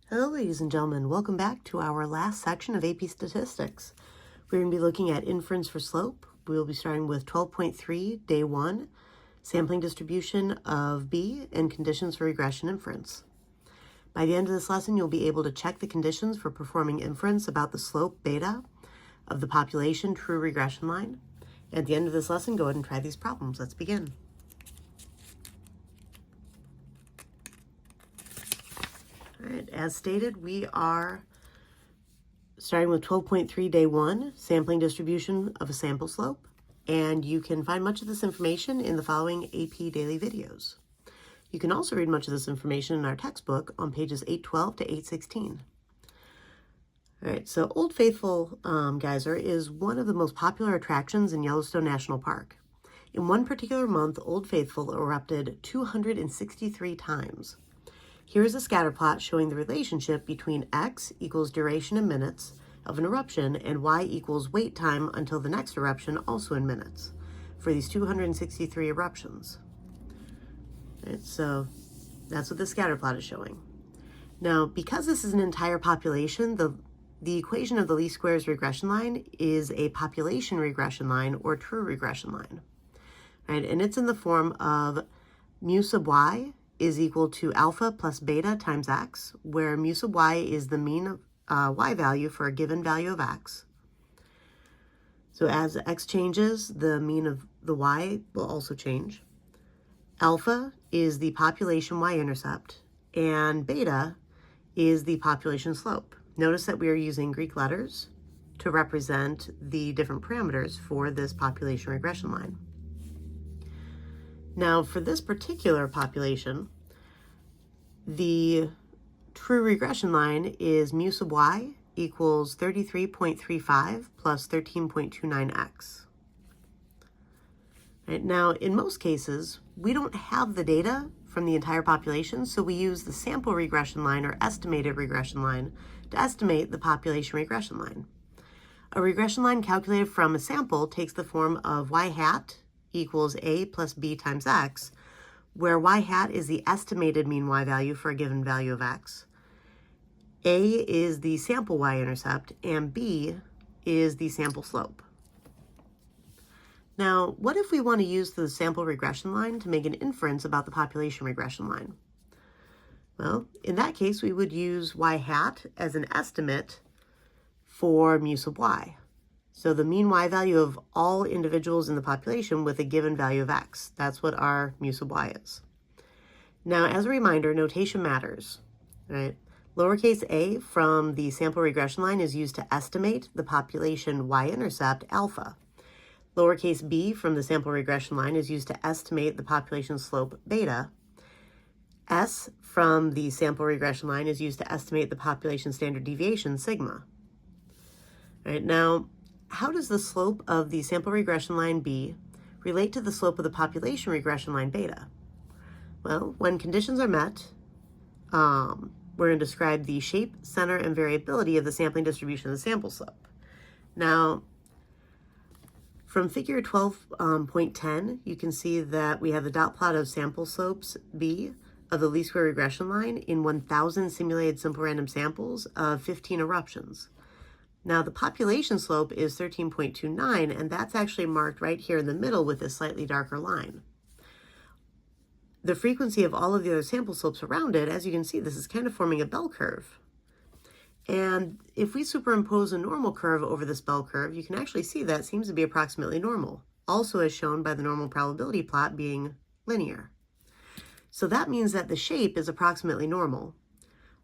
Hello, ladies and gentlemen. Welcome back to our last section of AP Statistics. We're going to be looking at inference for slope. We'll be starting with 12.3, day 1, sampling distribution of B and conditions for regression inference. By the end of this lesson, you'll be able to check the conditions for performing inference about the slope beta of the population true regression line. At the end of this lesson, go ahead and try these problems. Let's begin. All right, as stated, we are starting with 12.3, day 1, sampling distribution of a sample slope, and you can find much of this information in the following AP daily videos. You can also read much of this information in our textbook on pages 812 to 816. All right, so Old Faithful Geyser is one of the most popular attractions in Yellowstone National Park. In one particular month, Old Faithful erupted 263 times. Here is a scatter plot showing the relationship between x equals duration in minutes of an eruption and y equals wait time until the next eruption, also in minutes, for these 263 eruptions. Right, so that's what the scatter plot is showing. Now, because this is an entire population, the equation of the least squares regression line is a population regression line or true regression line. Right, and it's in the form of mu sub y is equal to alpha plus beta times x, where mu sub y is the mean y value for a given value of x. So as x changes, the mean of the y will also change. Alpha is the population y-intercept, and beta is the population slope. Notice that we are using Greek letters to represent the different parameters for this population regression line. Now, for this particular population, the true regression line is mu sub y equals 33.35 plus 13.29x. Right, now, in most cases, we don't have the data from the entire population, so we use the sample regression line or estimated regression line to estimate the population regression line. A regression line calculated from a sample takes the form of y hat equals a plus b times x, where y hat is the estimated mean y value for a given value of x, a is the sample y-intercept, and b is the sample slope. Now, what if we want to use the sample regression line to make an inference about the population regression line? Well, in that case, we would use y hat as an estimate for mu sub y. So the mean y value of all individuals in the population with a given value of x. That's what our mu sub y is. Now, as a reminder, notation matters, right? Lowercase a from the sample regression line is used to estimate the population y-intercept alpha. Lowercase b from the sample regression line is used to estimate the population slope beta. S from the sample regression line is used to estimate the population standard deviation sigma. All right, now, how does the slope of the sample regression line B relate to the slope of the population regression line beta? Well, when conditions are met, we're going to describe the shape, center, and variability of the sampling distribution of the sample slope. Now, from figure 12.10, you can see that we have the dot plot of sample slopes B of the least square regression line in 1,000 simulated simple random samples of 15 eruptions. Now, the population slope is 13.29, and that's actually marked right here in the middle with a slightly darker line. The frequency of all of the other sample slopes around it, as you can see, this is kind of forming a bell curve. And if we superimpose a normal curve over this bell curve, you can actually see that seems to be approximately normal, also as shown by the normal probability plot being linear. So that means that the shape is approximately normal.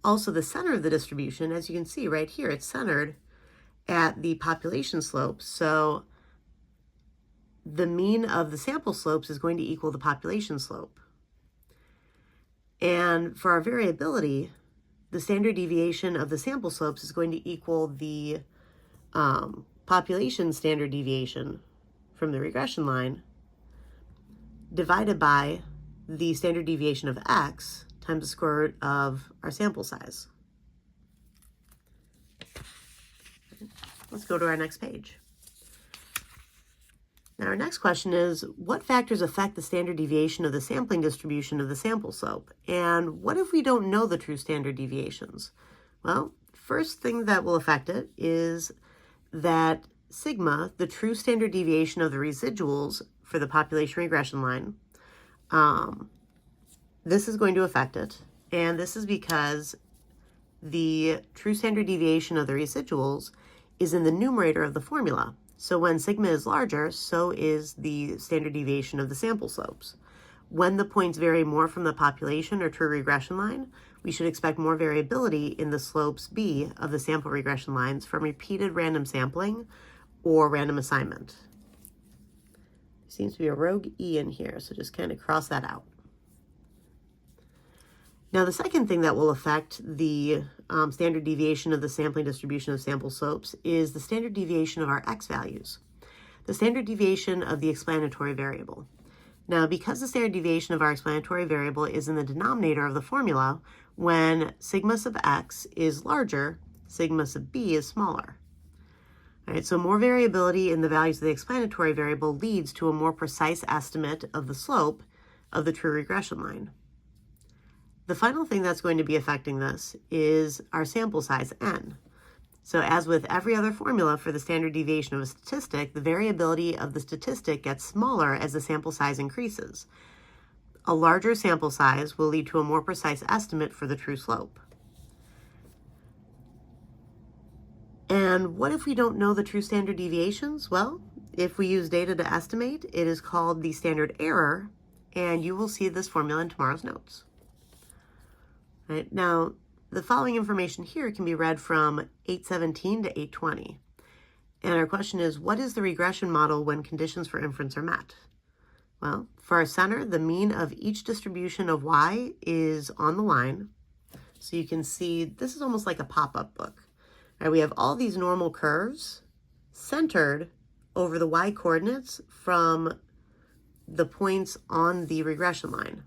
Also, the center of the distribution, as you can see right here, it's centered at the population slope, so the mean of the sample slopes is going to equal the population slope. And for our variability, the standard deviation of the sample slopes is going to equal the population standard deviation from the regression line divided by the standard deviation of x times the square root of our sample size. Let's go to our next page. Now our next question is, what factors affect the standard deviation of the sampling distribution of the sample slope? And what if we don't know the true standard deviations? Well, first thing that will affect it is that sigma, the true standard deviation of the residuals for the population regression line, this is going to affect it. And this is because the true standard deviation of the residuals is in the numerator of the formula. So when sigma is larger, so is the standard deviation of the sample slopes. When the points vary more from the population or true regression line, we should expect more variability in the slopes B of the sample regression lines from repeated random sampling or random assignment. There seems to be a rogue E in here, so just kind of cross that out. Now, the second thing that will affect the standard deviation of the sampling distribution of sample slopes is the standard deviation of our x values, the standard deviation of the explanatory variable. Now, because the standard deviation of our explanatory variable is in the denominator of the formula, when sigma sub x is larger, sigma sub b is smaller. All right, so more variability in the values of the explanatory variable leads to a more precise estimate of the slope of the true regression line. The final thing that's going to be affecting this is our sample size, n. So as with every other formula for the standard deviation of a statistic, the variability of the statistic gets smaller as the sample size increases. A larger sample size will lead to a more precise estimate for the true slope. And what if we don't know the true standard deviations? Well, if we use data to estimate, it is called the standard error, and you will see this formula in tomorrow's notes. Right, now, the following information here can be read from 817 to 820. And our question is, what is the regression model when conditions for inference are met? Well, for our center, the mean of each distribution of y is on the line. So you can see this is almost like a pop-up book. Right, we have all these normal curves centered over the y coordinates from the points on the regression line.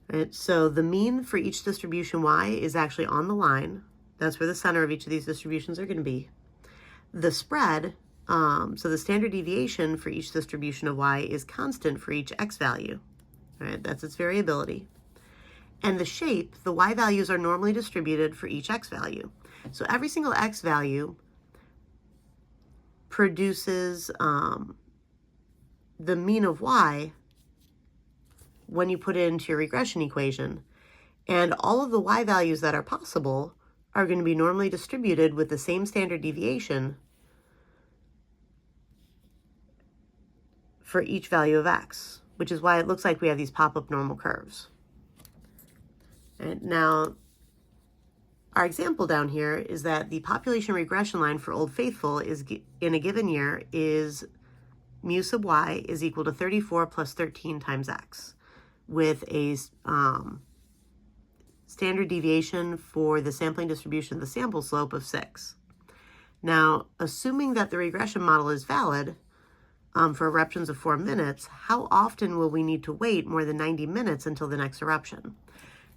Right, so the mean for each distribution y is actually on the line. That's where the center of each of these distributions are going to be. The spread, so the standard deviation for each distribution of y is constant for each x value. Right, that's its variability. And the shape, the y values are normally distributed for each x value. So every single x value produces the mean of y when you put it into your regression equation, and all of the y values that are possible are going to be normally distributed with the same standard deviation for each value of x, which is why it looks like we have these pop-up normal curves. And now, our example down here is that the population regression line for Old Faithful is in a given year is mu sub y is equal to 34 plus 13 times x, with a standard deviation for the sampling distribution of the sample slope of 6. Now, assuming that the regression model is valid for eruptions of 4 minutes, how often will we need to wait more than 90 minutes until the next eruption?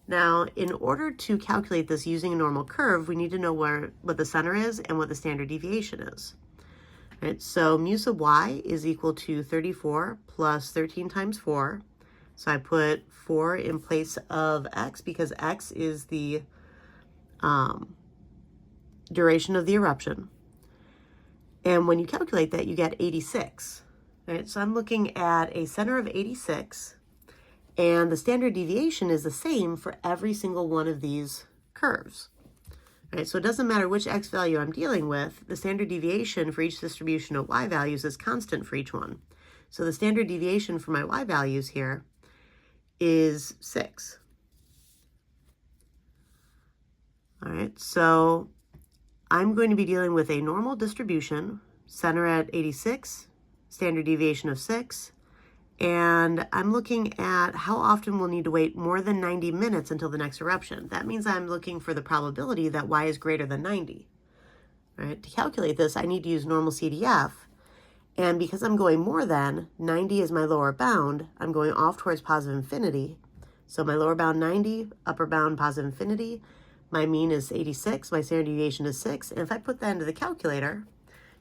Now, in order to calculate this using a normal curve, we need to know what the center is and what the standard deviation is. Right, so mu sub y is equal to 34 plus 13 times 4. So I put 4 in place of x because x is the duration of the eruption. And when you calculate that, you get 86. Right? So I'm looking at a center of 86, and the standard deviation is the same for every single one of these curves. Right? So it doesn't matter which x value I'm dealing with, the standard deviation for each distribution of y values is constant for each one. So the standard deviation for my y values here is 6. All right, so I'm going to be dealing with a normal distribution, center at 86, standard deviation of 6, and I'm looking at how often we'll need to wait more than 90 minutes until the next eruption. That means I'm looking for the probability that y is greater than 90. All right, to calculate this, I need to use normal CDF. And because I'm going more than, 90 is my lower bound, I'm going off towards positive infinity. So my lower bound 90, upper bound positive infinity. My mean is 86, my standard deviation is 6. And if I put that into the calculator,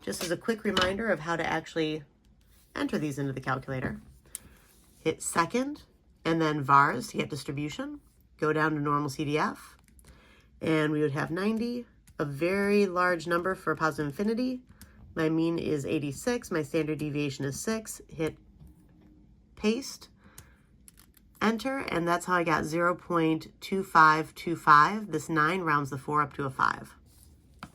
just as a quick reminder of how to actually enter these into the calculator, hit second and then vars to get distribution, go down to normal CDF, and we would have 90, a very large number for positive infinity. My mean is 86, my standard deviation is 6, hit paste, enter, and that's how I got 0.2525. This 9 rounds the 4 up to a 5. All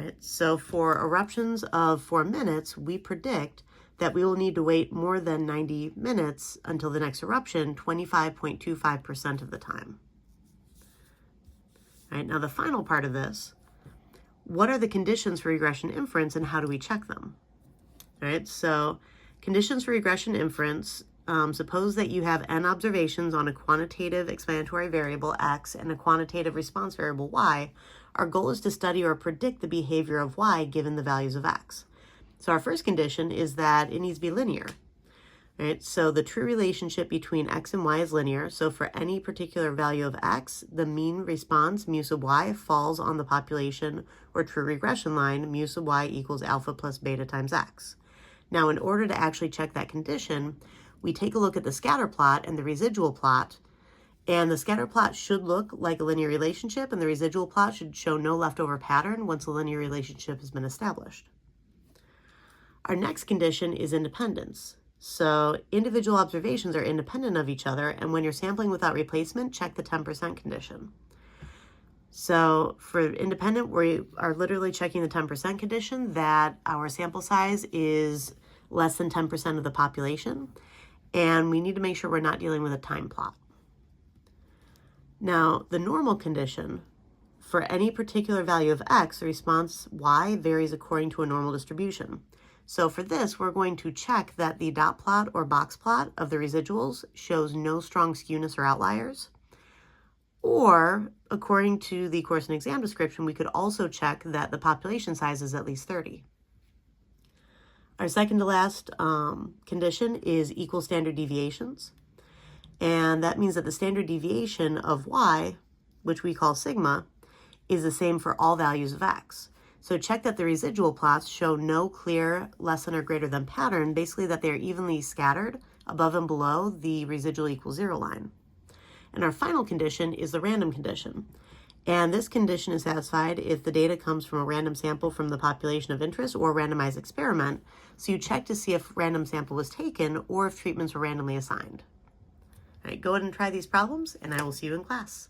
right, so for eruptions of 4 minutes, we predict that we will need to wait more than 90 minutes until the next eruption, 25.25% of the time. All right, now the final part of this, what are the conditions for regression inference and how do we check them? All right, so conditions for regression inference, suppose that you have n observations on a quantitative explanatory variable x and a quantitative response variable y. Our goal is to study or predict the behavior of y given the values of x. So our first condition is that it needs to be linear. Right? So the true relationship between x and y is linear. So for any particular value of x, the mean response, mu sub y, falls on the population or true regression line, mu sub y equals alpha plus beta times x. Now, in order to actually check that condition, we take a look at the scatter plot and the residual plot. And the scatter plot should look like a linear relationship, and the residual plot should show no leftover pattern once a linear relationship has been established. Our next condition is independence. So individual observations are independent of each other, and when you're sampling without replacement, check the 10% condition. So for independent, we are literally checking the 10% condition that our sample size is less than 10% of the population, and we need to make sure we're not dealing with a time plot. Now, the normal condition, for any particular value of x, the response y varies according to a normal distribution. So for this, we're going to check that the dot plot or box plot of the residuals shows no strong skewness or outliers. Or, according to the course and exam description, we could also check that the population size is at least 30. Our second to last condition is equal standard deviations. And that means that the standard deviation of y, which we call sigma, is the same for all values of x. So check that the residual plots show no clear less than or greater than pattern, basically that they're evenly scattered above and below the residual equals 0 line. And our final condition is the random condition. And this condition is satisfied if the data comes from a random sample from the population of interest or a randomized experiment. So you check to see if random sample was taken or if treatments were randomly assigned. All right, go ahead and try these problems, and I will see you in class.